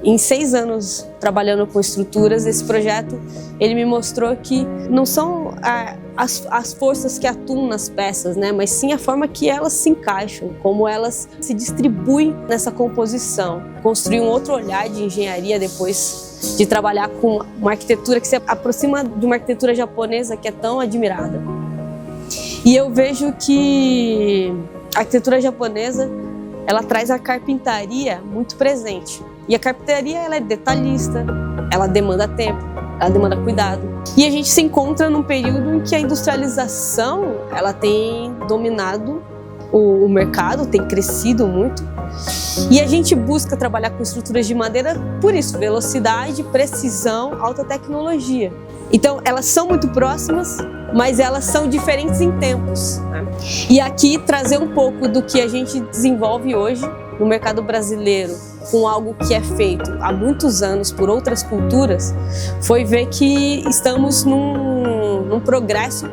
Em 6 anos trabalhando com estruturas, esse projeto ele me mostrou que não são as forças que atuam nas peças, né, mas sim a forma que elas se encaixam, como elas se distribuem nessa composição. Construir um outro olhar de engenharia depois de trabalhar com uma arquitetura que se aproxima de uma arquitetura japonesa que é tão admirada. E eu vejo que a arquitetura japonesa ela traz a carpintaria muito presente. E a carpintaria ela é detalhista, ela demanda tempo, ela demanda cuidado. E a gente se encontra num período em que a industrialização ela tem dominado o mercado, tem crescido muito. E a gente busca trabalhar com estruturas de madeira por isso, velocidade, precisão, alta tecnologia. Então elas são muito próximas, mas elas são diferentes em tempos, né? E aqui trazer um pouco do que a gente desenvolve hoje no mercado brasileiro com algo que é feito há muitos anos por outras culturas, foi ver que estamos num progresso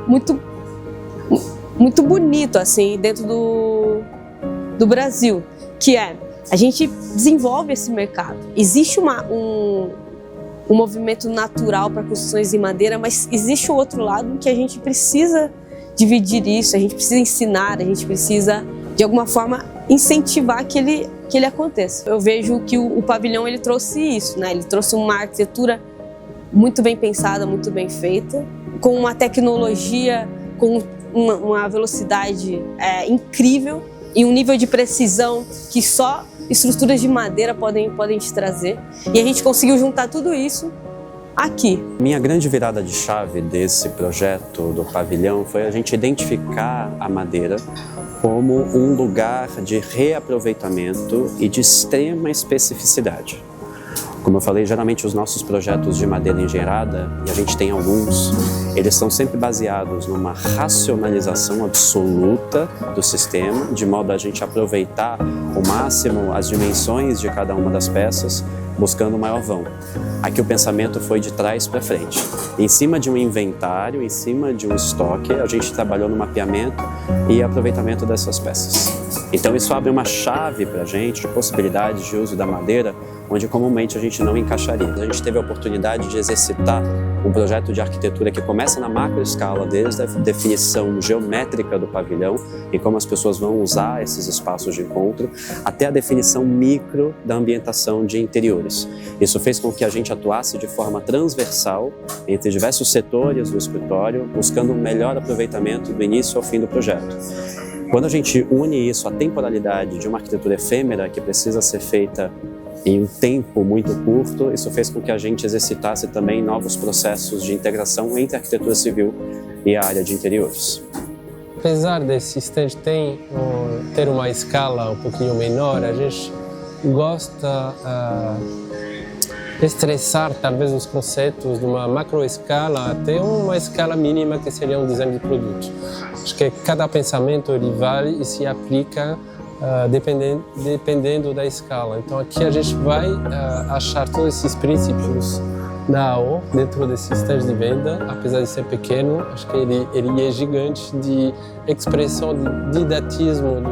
muito bonito assim dentro do Brasil, que é a gente desenvolve esse mercado. Existe um movimento natural para construções em madeira, mas existe o outro lado em que a gente precisa dividir isso, a gente precisa ensinar, a gente precisa de alguma forma incentivar que ele aconteça. Eu vejo que o pavilhão ele trouxe isso, né? Ele trouxe uma arquitetura muito bem pensada, muito bem feita, com uma tecnologia, com uma velocidade incrível e um nível de precisão que só estruturas de madeira podem te trazer. E a gente conseguiu juntar tudo isso aqui. Minha grande virada de chave desse projeto do pavilhão foi a gente identificar a madeira como um lugar de reaproveitamento e de extrema especificidade. Como eu falei, geralmente os nossos projetos de madeira engenheirada, e a gente tem alguns, eles são sempre baseados numa racionalização absoluta do sistema, de modo a gente aproveitar ao máximo as dimensões de cada uma das peças, buscando o maior vão. Aqui o pensamento foi de trás para frente. Em cima de um inventário, em cima de um estoque, a gente trabalhou no mapeamento e aproveitamento dessas peças. Então isso abre uma chave para a gente de possibilidades de uso da madeira, onde comumente a gente não encaixaria. A gente teve a oportunidade de exercitar um projeto de arquitetura que começa na macro escala, desde a definição geométrica do pavilhão e como as pessoas vão usar esses espaços de encontro, até a definição micro da ambientação de interiores. Isso fez com que a gente atuasse de forma transversal entre diversos setores do escritório, buscando um melhor aproveitamento do início ao fim do projeto. Quando a gente une isso à temporalidade de uma arquitetura efêmera que precisa ser feita em um tempo muito curto, isso fez com que a gente exercitasse também novos processos de integração entre a arquitetura civil e a área de interiores. Apesar desse stand ter uma escala um pouquinho menor, a gente gosta de estressar talvez os conceitos de uma macroescala até uma escala mínima que seria um design de produto. Acho que cada pensamento ele vale e se aplica dependendo da escala. Então aqui a gente vai achar todos esses princípios da AO dentro desse stand de venda, apesar de ser pequeno, acho que ele é gigante de expressão de didatismo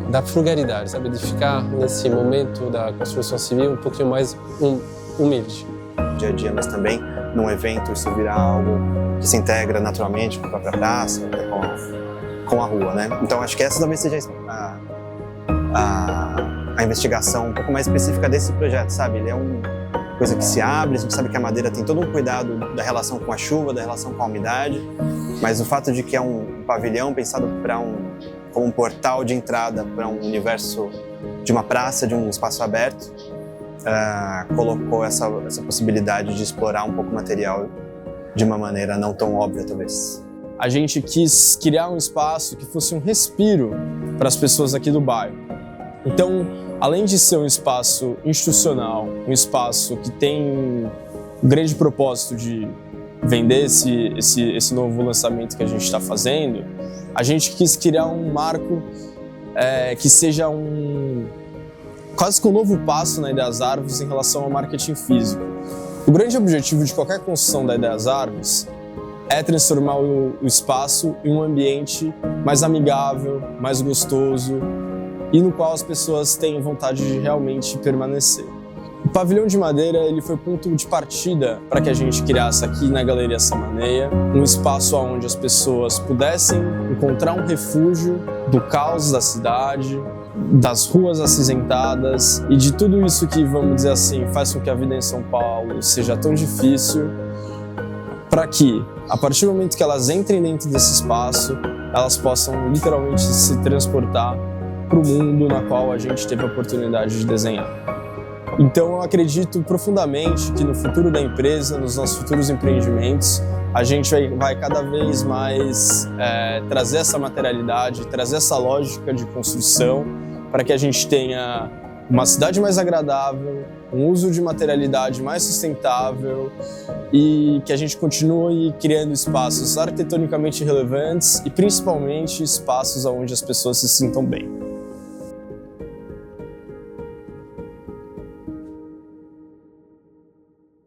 da frugalidade, sabe, de ficar nesse momento da construção civil um pouquinho mais humilde. Dia a dia, mas também num evento isso virar algo que se integra naturalmente com a própria praça, com a rua, né? Então acho que essa talvez seja a investigação um pouco mais específica desse projeto, sabe? Ele é uma coisa que se abre, a gente sabe que a madeira tem todo um cuidado da relação com a chuva, da relação com a umidade, mas o fato de que é um pavilhão pensado como um portal de entrada para um universo de uma praça, de um espaço aberto, colocou essa possibilidade de explorar um pouco o material de uma maneira não tão óbvia, talvez. A gente quis criar um espaço que fosse um respiro para as pessoas aqui do bairro. Então, além de ser um espaço institucional, um espaço que tem um grande propósito de vender esse novo lançamento que a gente está fazendo, a gente quis criar um marco que seja quase que um novo passo na Ideias Árvores em relação ao marketing físico. O grande objetivo de qualquer construção da Ideias Árvores é transformar o espaço em um ambiente mais amigável, mais gostoso, e no qual as pessoas têm vontade de realmente permanecer. O pavilhão de madeira ele foi ponto de partida para que a gente criasse aqui na Galeria Samaneia um espaço onde as pessoas pudessem encontrar um refúgio do caos da cidade, das ruas acinzentadas e de tudo isso que, vamos dizer assim, faz com que a vida em São Paulo seja tão difícil, para que, a partir do momento que elas entrem dentro desse espaço, elas possam literalmente se transportar para o mundo na qual a gente teve a oportunidade de desenhar. Então eu acredito profundamente que no futuro da empresa, nos nossos futuros empreendimentos, a gente vai cada vez mais trazer essa materialidade, trazer essa lógica de construção para que a gente tenha uma cidade mais agradável, um uso de materialidade mais sustentável e que a gente continue criando espaços arquitetonicamente relevantes e principalmente espaços onde as pessoas se sintam bem.